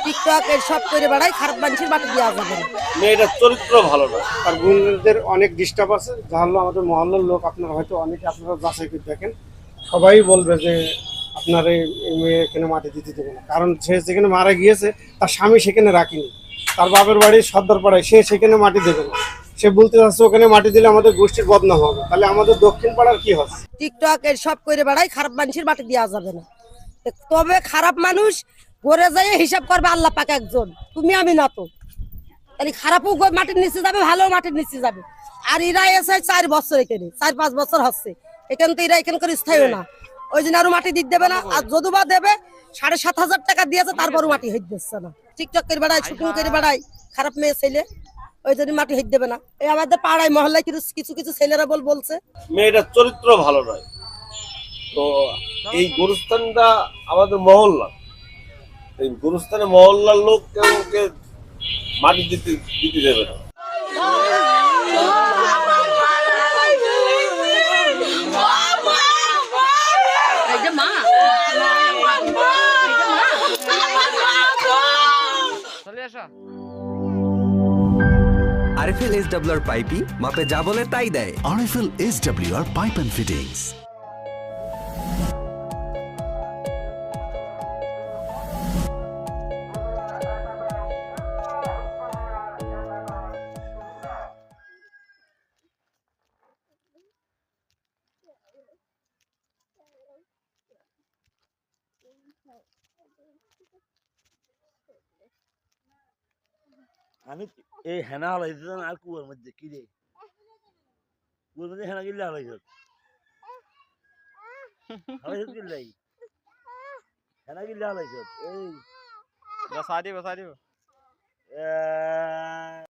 TikTok এর সব করে বেড়াই, খারাপ মানুষের মাটি দেওয়া যাবে না। মেয়েটার চরিত্র ভালো না, তার গুণের অনেক ডিস্টার্ব আছে, যা হলো আমাদের মহল্লার লোক আপনারা হয়তো অনেকে আপনারা যাচাই করে দেখেন, সবাই বলবে যে আপনার এই মেয়ে এখানে মাটি দিতে দেবে না, কারণ সে যেখানে মারা গিয়েছে তার স্বামী সেখানে রাখিনি, তার বাপের বাড়ি সর্দার পাড়ায়, সে সেখানে মাটি দেবে না। সে বলতে চাচ্ছে ওখানে মাটি দিলে আমাদের গোষ্ঠীর বদনাম হবে, তাহলে আমাদের দক্ষিণ পাড়ার কি হবে? টিকটক এর সব করে বেড়াই, খারাপ মানুষের মাটি দেওয়া যাবে না। তবে খারাপ মানুষ ঘরে যাই হিসাব করবে আল্লাহ পাক একজন, তুমি আমি না তো। তাহলে খারাপও মাটির নিচে যাবে, ভালো মাটির নিচে যাবে। আর এরা এসে 4 বছর, এখানে 4-5 বছর হচ্ছে, এখান তো এরা এখানকার স্থায়ী না, ওই জন্য আরো মাটি দিতে দেবে না। আর যদি বা দেবে 7,500 টাকা দিয়েছে, তারপরও মাটি হইতে দিচ্ছে না। টিকটক করে বেড়াই, শুটিং করে বেড়াই, খারাপ মেয়ে ছেলে, ওই জন্য মাটি হইতে দেবে না। এই আমাদের পাড়ায় মহল্লায় কিছু কিছু ছেলেরা বলছে মেয়েটার চরিত্র ভালো নয়। তো এই গুরুস্থানটা আমাদের মহল্লা, এই গুরুস্থানে মহল্লার লোক কেউকে মাটি দিতে দিতে দেবে না। আরএফএল এসডব্লিউআর পাইপি মাপে যা বলে তাই দেয়। RFL SWR Pipe and Fittings. আমি এই হেনা হলাইছি আর কুয়ার মধ্যে কি রে কুয়ার মধ্যে হেনা গিল্লা হলাইছ হলাইছ গিল্লাই হেনা গিল্লা হলাইছ এই বসা দিব